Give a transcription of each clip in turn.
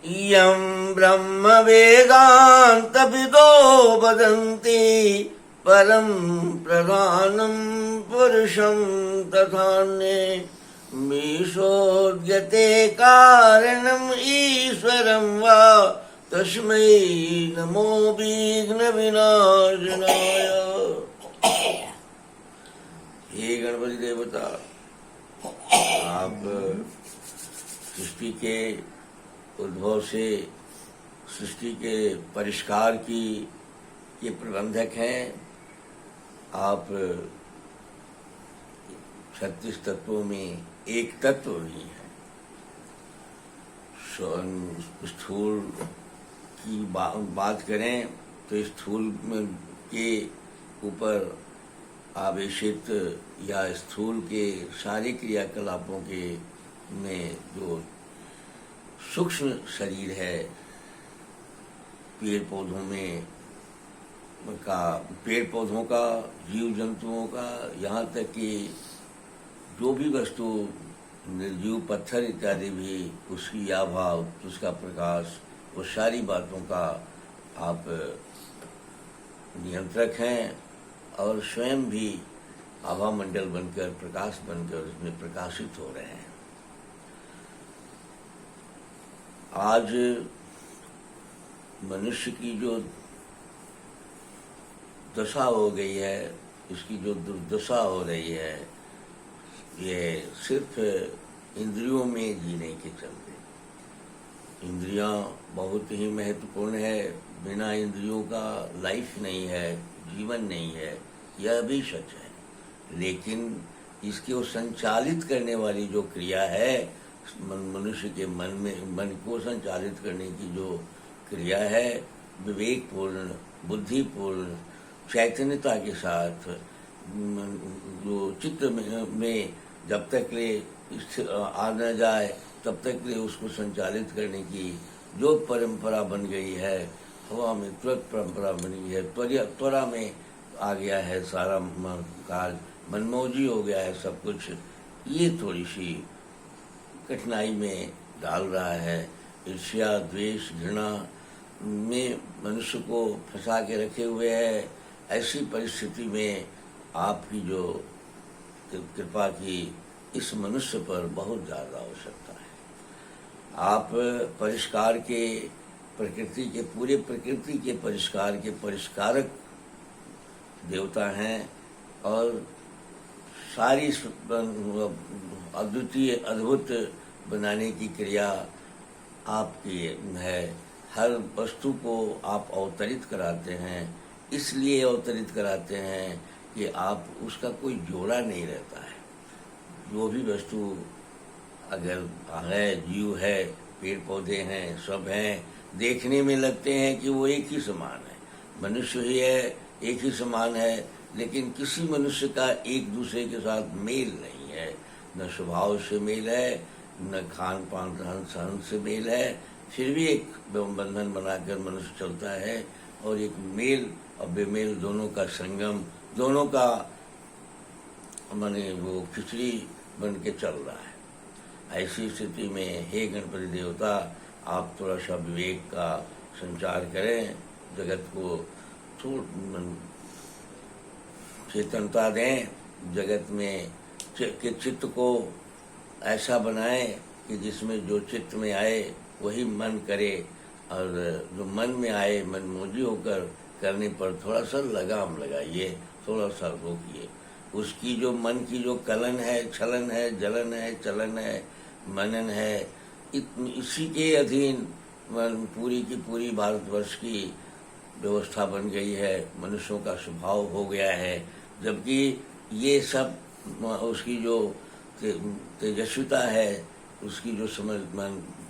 यं ब्रह्मवेदान्तविदो वदन्ति परं प्रधानं पुरुषं तथान्ये मीशोद्यते कारणम् ईश्वरं वा तस्मै नमो विघ्नविनाशनाय। हे गणपति देवता, आप सृष्टि के उद्भव से सृष्टि के परिष्कार की ये प्रबंधक हैं। आप 36 तत्वों में एक तत्व भी है। स्थूल की बात करें तो स्थूल के ऊपर आवेशित या स्थूल के सारे क्रियाकलापों के में जो सूक्ष्म शरीर है, पेड़ पौधों का, जीव जंतुओं का, यहाँ तक कि जो भी वस्तु निर्जीव पत्थर इत्यादि भी उसकी आभा, उसका प्रकाश, वो सारी बातों का आप नियंत्रक हैं और स्वयं भी आभा मंडल बनकर, प्रकाश बनकर उसमें प्रकाशित हो रहे हैं। आज मनुष्य की जो दशा हो गई है, इसकी जो दुर्दशा हो रही है, ये सिर्फ इंद्रियों में जीने के चलते। इंद्रियां बहुत ही महत्वपूर्ण है। बिना इंद्रियों का लाइफ नहीं है, जीवन नहीं है, यह भी सच है। लेकिन इसको संचालित करने वाली जो क्रिया है, मनुष्य के मन को संचालित करने की जो क्रिया है, विवेकपूर्ण, बुद्धिपूर्ण, चैतन्यता के साथ जो चित्त में जब तक ले आ न जाए तब तक ले उसको संचालित करने की जो परंपरा बन गई है, हवा में तुरंत परंपरा बनी है, त्वरा में आ गया है सारा काज, मनमौजी हो गया है सब कुछ। ये थोड़ी सी कठिनाई में डाल रहा है। ईर्ष्या, द्वेष, घृणा में मनुष्य को फंसा के रखे हुए है। ऐसी परिस्थिति में आपकी जो कृपा की इस मनुष्य पर बहुत ज़्यादा आवश्यकता है। आप परिष्कार के, पूरे प्रकृति के परिष्कार के परिष्कारक देवता हैं और सारी अद्वितीय अद्भुत बनाने की क्रिया आपकी है। हर वस्तु को आप अवतरित कराते हैं, इसलिए अवतरित कराते हैं कि आप उसका कोई जोड़ा नहीं रहता है। जो भी वस्तु अगर है, जीव है, पेड़ पौधे हैं, सब हैं, देखने में लगते हैं कि वो एक ही समान है। मनुष्य ही है, एक ही समान है, लेकिन किसी मनुष्य का एक दूसरे के साथ मेल नहीं है। न स्वभाव से मेल है, न खान पान रहन सहन से मेल है। फिर भी एक बंधन बनाकर मनुष्य चलता है और एक मेल और बेमेल दोनों का संगम, दोनों का माने वो खिचड़ी बन के चल रहा है। ऐसी स्थिति में हे गणपति देवता, आप थोड़ा सा विवेक का संचार करें, जगत को चेतनता दें, जगत में के चित्त को ऐसा बनाएं कि जिसमें जो चित्त में आए वही मन करे, और जो मन में आए मनमौजी होकर करने पर थोड़ा सा लगाम लगाइए, थोड़ा सा रोकिए। उसकी जो मन की जो कलन है, छलन है, जलन है, चलन है, मनन है, इसी के अधीन पूरी की पूरी भारतवर्ष की व्यवस्था बन गई है, मनुष्यों का स्वभाव हो गया है। जबकि ये सब उसकी जो तेजस्विता है, उसकी जो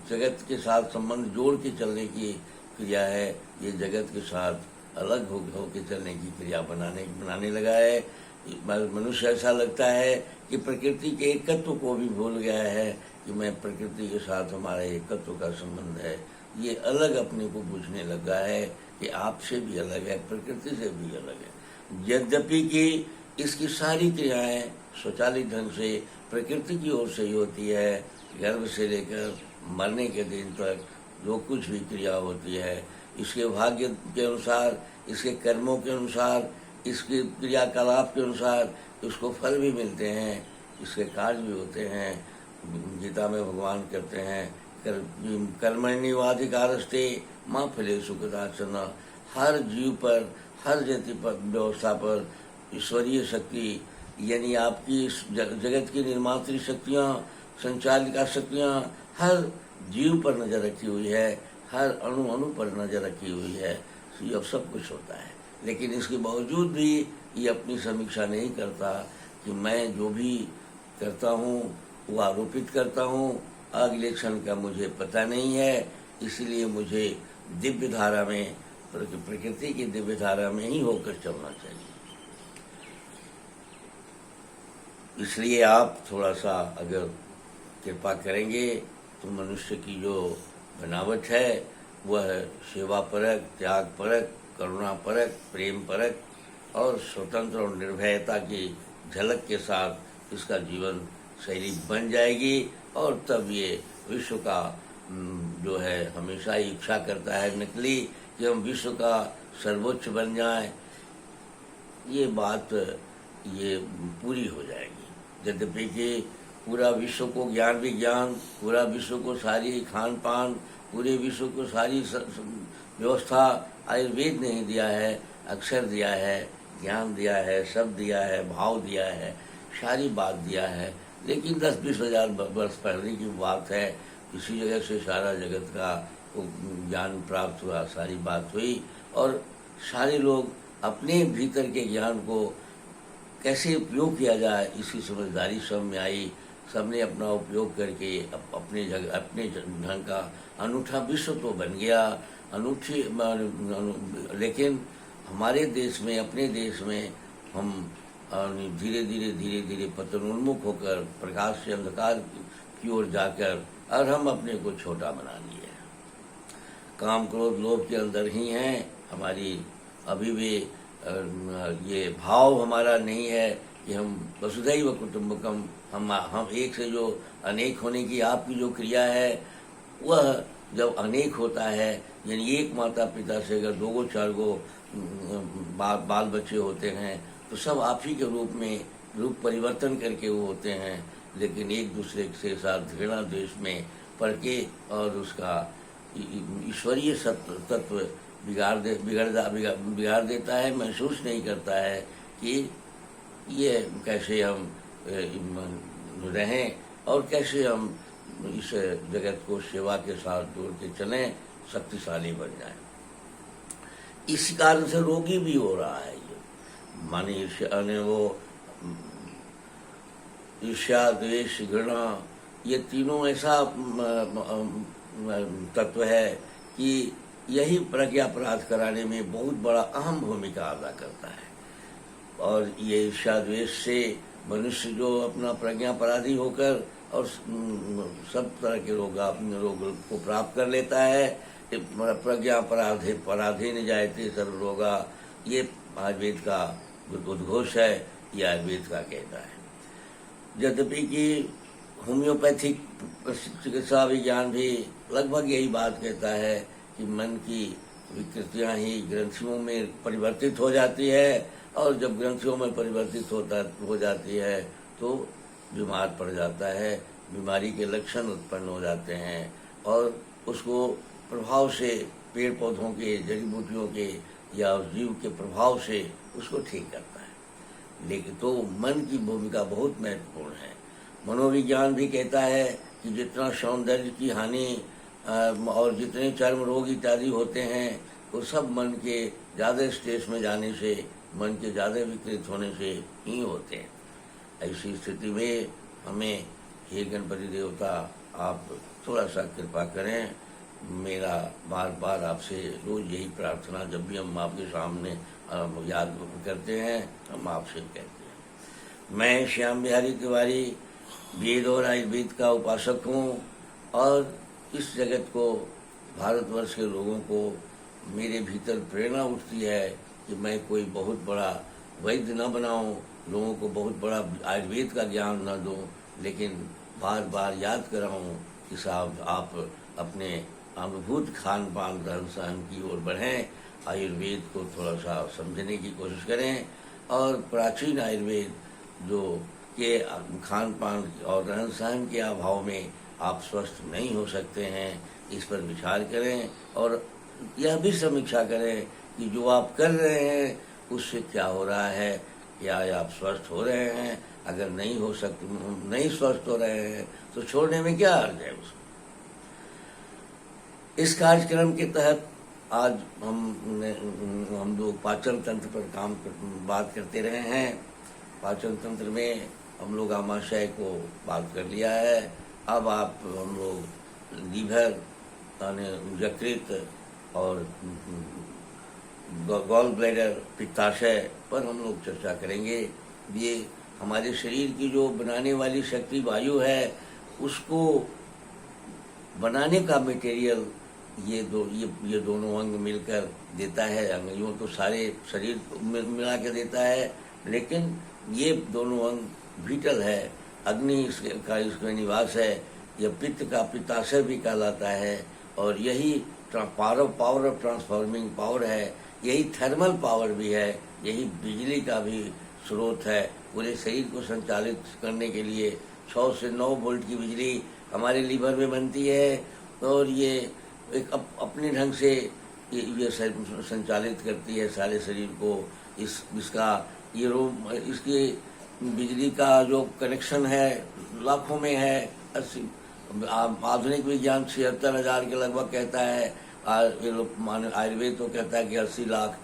जगत के साथ संबंध जोड़ के चलने की क्रिया है, ये जगत के साथ अलग होकर चलने की क्रिया बनाने लगा है। मनुष्य ऐसा लगता है कि प्रकृति के एकत्व को भी भूल गया है कि मैं प्रकृति के साथ हमारा एकत्व का संबंध है। ये अलग अपने को बुझने लगा है कि आपसे भी अलग है, प्रकृति से भी अलग है। यद्यपि कि इसकी सारी क्रियाएं स्वचालित ढंग से प्रकृति की ओर से ही होती है। गर्भ से लेकर मरने के दिन तक जो कुछ भी क्रिया होती है, इसके भाग्य के अनुसार, इसके कर्मों के अनुसार, इसके क्रियाकलाप के अनुसार उसको फल भी मिलते हैं, इसके कार्य भी होते हैं। गीता में भगवान कहते हैं कर्मण्येवाधिकारस्ते मां फलेषु कदाचन। हर जीव पर, हर जाति पर, व्यवस्था पर ईश्वरीय शक्ति यानी आपकी जगत की निर्मात्री शक्तियाँ, संचालिका शक्तियाँ हर जीव पर नजर रखी हुई है, हर अणु अणु पर नजर रखी हुई है। ये सब कुछ होता है, लेकिन इसके बावजूद भी ये अपनी समीक्षा नहीं करता कि मैं जो भी करता हूँ वो आरोपित करता हूँ, अगले क्षण का मुझे पता नहीं है, इसलिए मुझे दिव्य धारा में, प्रकृति की दिव्य धारा में ही होकर चलना चाहिए। इसलिए आप थोड़ा सा अगर कृपा करेंगे तो मनुष्य की जो बनावट है वह सेवा परक, त्याग परक, करुणा परक, प्रेम परक और स्वतंत्र और निर्भयता की झलक के साथ इसका जीवन शैली बन जाएगी। और तब ये विश्व का जो है हमेशा ही इच्छा करता है नकली कि हम विश्व का सर्वोच्च बन जाएं, ये बात ये पूरी हो जाएगी। यद्यपि कि पूरा विश्व को ज्ञान विज्ञान, पूरा विश्व को सारी खान पान, पूरे विश्व को सारी व्यवस्था आयुर्वेद नहीं दिया है, अक्षर दिया है, ज्ञान दिया है, शब्द दिया है, भाव दिया है, सारी बात दिया है। लेकिन 10-20 हजार वर्ष पहले की बात है, इसी जगह से सारा जगत का ज्ञान प्राप्त हुआ, सारी बात हुई और सारे लोग अपने भीतर के ज्ञान को कैसे उपयोग किया जाए इसकी समझदारी सब में आई। सबने अपना उपयोग करके अपने ढंग का अनूठा विश्व तो बन गया, अनूठी। लेकिन हमारे देश में, अपने देश में हम धीरे धीरे पतनोन्मुख होकर प्रकाश से अंधकार की ओर जाकर और हम अपने को छोटा बना लिए। काम क्रोध लोभ के अंदर ही हैं हमारी, अभी भी ये भाव हमारा नहीं है कि हम वसुधैव कुटुंबकम, हम एक से जो अनेक होने की आपकी जो क्रिया है वह जब अनेक होता है, यानी एक माता पिता से अगर 2-4 बाल बच्चे होते हैं तो सब आप ही के रूप में रूप परिवर्तन करके वो होते हैं, लेकिन एक दूसरे के साथ घृणा द्वेष में पड़ के और उसका ईश्वरीय तत्व बिगाड़ देता है। महसूस नहीं करता है कि ये कैसे हम रहें और कैसे हम इस जगत को सेवा के साथ जोड़ के चलें, शक्तिशाली बन जाएं। इसी कारण से रोगी भी हो रहा है ये, माने ईर्ष्या, द्वेष, घृणा, ये तीनों ऐसा तत्व है कि यही प्रज्ञा अपराध कराने में बहुत बड़ा अहम भूमिका अदा करता है। और ये ईर्ष्या द्वेष से मनुष्य जो अपना प्रज्ञा अपराधी होकर और सब तरह के रोग को प्राप्त कर लेता है। प्रज्ञा पराधे न जायते सर्व रोगा, ये आयुर्वेद का उद्घोष है, ये आयुर्वेद का कहना है। यद्यपि कि होम्योपैथिक चिकित्सा विज्ञान भी लगभग यही बात कहता है कि मन की विकृतियां ही ग्रंथियों में परिवर्तित हो जाती है और जब ग्रंथियों में परिवर्तित हो जाती है तो बीमार पड़ जाता है, बीमारी के लक्षण उत्पन्न हो जाते हैं और उसको प्रभाव से पेड़ पौधों के, जड़ी बूटियों के या जीव के प्रभाव से उसको ठीक करता है। लेकिन तो मन की भूमिका बहुत महत्वपूर्ण है। मनोविज्ञान भी कहता है कि जितना सौंदर्य की हानि और जितने चर्म रोग इत्यादि होते हैं वो सब मन के ज़्यादा स्ट्रेस में जाने से, मन के ज़्यादा विकृत होने से ही होते हैं। ऐसी स्थिति में हमें, हे गणपति देवता, आप थोड़ा सा कृपा करें। मेरा बार बार आपसे रोज यही प्रार्थना, जब भी हम आपके सामने याद करते हैं हम आपसे कहते हैं। मैं श्याम बिहारी तिवारी वेद और आयुर्वेद का उपासक हूँ और इस जगत को, भारतवर्ष के लोगों को मेरे भीतर प्रेरणा उठती है कि मैं कोई बहुत बड़ा वैद्य न बनाऊं, लोगों को बहुत बड़ा आयुर्वेद का ज्ञान न दूं, लेकिन बार बार याद कराऊं कि साहब आप अपने अनुभूत खान पान रहन सहन की ओर बढ़ें, आयुर्वेद को थोड़ा सा समझने की कोशिश करें और प्राचीन आयुर्वेद जो के खान पान और रहन सहन के अभाव में आप स्वस्थ नहीं हो सकते हैं, इस पर विचार करें और यह भी समीक्षा करें कि जो आप कर रहे हैं उससे क्या हो रहा है, क्या आप स्वस्थ हो रहे हैं। अगर नहीं स्वस्थ हो रहे हैं तो छोड़ने में क्या अर्थ है उसको। इस कार्यक्रम के तहत आज हम लोग पाचन तंत्र पर बात करते रहे हैं। पाचन तंत्र में हम लोग आमाशय को बात कर लिया है। अब हम लोग लीवर यानी यकृत और गॉल ब्लैडर पित्ताशय पर हम लोग चर्चा करेंगे। ये हमारे शरीर की जो बनाने वाली शक्ति वायु है उसको बनाने का मटेरियल ये दोनों अंग मिलकर देता है। अंग यूँ तो सारे शरीर मिला के देता है, लेकिन ये दोनों अंग विटल है। अग्नि इसका निवास है। यह पित्त का पित्ताशय भी कहलाता है और यही पावर ऑफ ट्रांसफॉर्मिंग पावर है। यही थर्मल पावर भी है, यही बिजली का भी स्रोत है। पूरे शरीर को संचालित करने के लिए 6 से 9 वोल्ट की बिजली हमारे लीवर में बनती है और ये एक अपने ढंग से ये संचालित करती है सारे शरीर को। इसकी बिजली का जो कनेक्शन है लाखों में है। आधुनिक विज्ञान 76,000 के लगभग कहता है। आयुर्वेद तो कहता है कि 80 लाख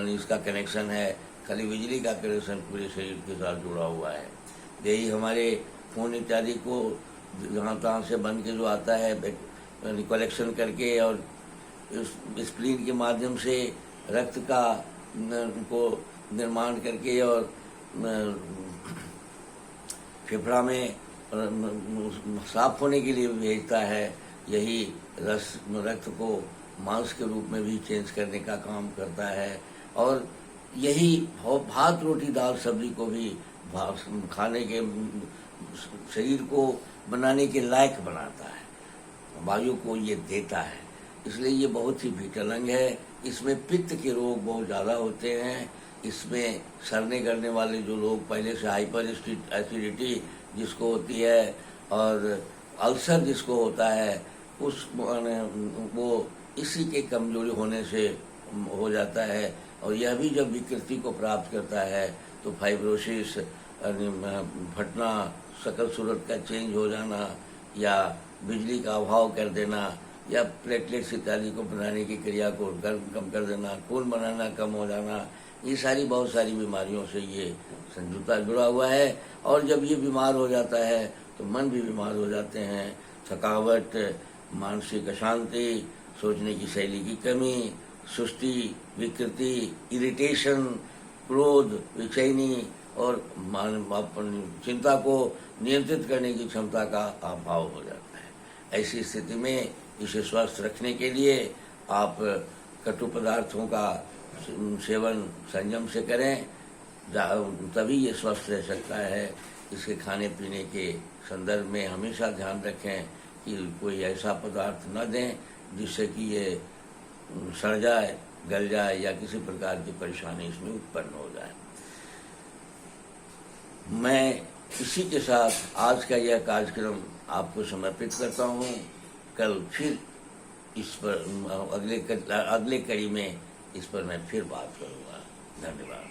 इसका कनेक्शन है। खाली बिजली का कनेक्शन पूरे शरीर के साथ जुड़ा हुआ है। यही हमारे खून इत्यादि को जहाँ तहाँ से बन के जो आता है कलेक्शन करके और स्प्लीन के माध्यम से रक्त का को निर्माण करके और फेफड़ा में साफ होने के लिए भेजता है। यही रक्त को मांस के रूप में भी चेंज करने का काम करता है और यही भात रोटी दाल सब्जी को भी खाने के शरीर को बनाने के लायक बनाता है। वायु को ये देता है, इसलिए ये बहुत ही विटल अंग है। इसमें पित्त के रोग बहुत ज़्यादा होते हैं। इसमें सड़ने करने वाले जो लोग पहले से हाइपर एसिडिटी जिसको होती है और अल्सर जिसको होता है वो इसी के कमजोरी होने से हो जाता है। और यह भी जब विकृति को प्राप्त करता है तो फाइब्रोसिस फटना, शकल सूरत का चेंज हो जाना या बिजली का अभाव कर देना या प्लेटलेट्स इत्यादि को बनाने की क्रिया को कम कर देना, खून बनाना कम हो जाना, ये बहुत सारी बीमारियों से ये संजुता जुड़ा हुआ है। और जब ये बीमार हो जाता है तो मन भी बीमार हो जाते हैं। थकावट, मानसिक अशांति, सोचने की शैली की कमी, सुस्ती, विकृति, इरिटेशन, क्रोध, बेचैनी और चिंता को नियंत्रित करने की क्षमता का अभाव हो जाता है। ऐसी स्थिति में इसे स्वस्थ रखने के लिए आप कटु पदार्थों का सेवन संयम से करें, तभी ये स्वस्थ रह सकता है। इसके खाने पीने के संदर्भ में हमेशा ध्यान रखें कि कोई ऐसा पदार्थ न दें जिससे कि ये सड़ जाए, गल जाए या किसी प्रकार की परेशानी इसमें उत्पन्न हो जाए। मैं इसी के साथ आज का यह कार्यक्रम आपको समर्पित करता हूँ। कल फिर इस पर अगले कड़ी में इस पर मैं फिर बात करूँगा। धन्यवाद।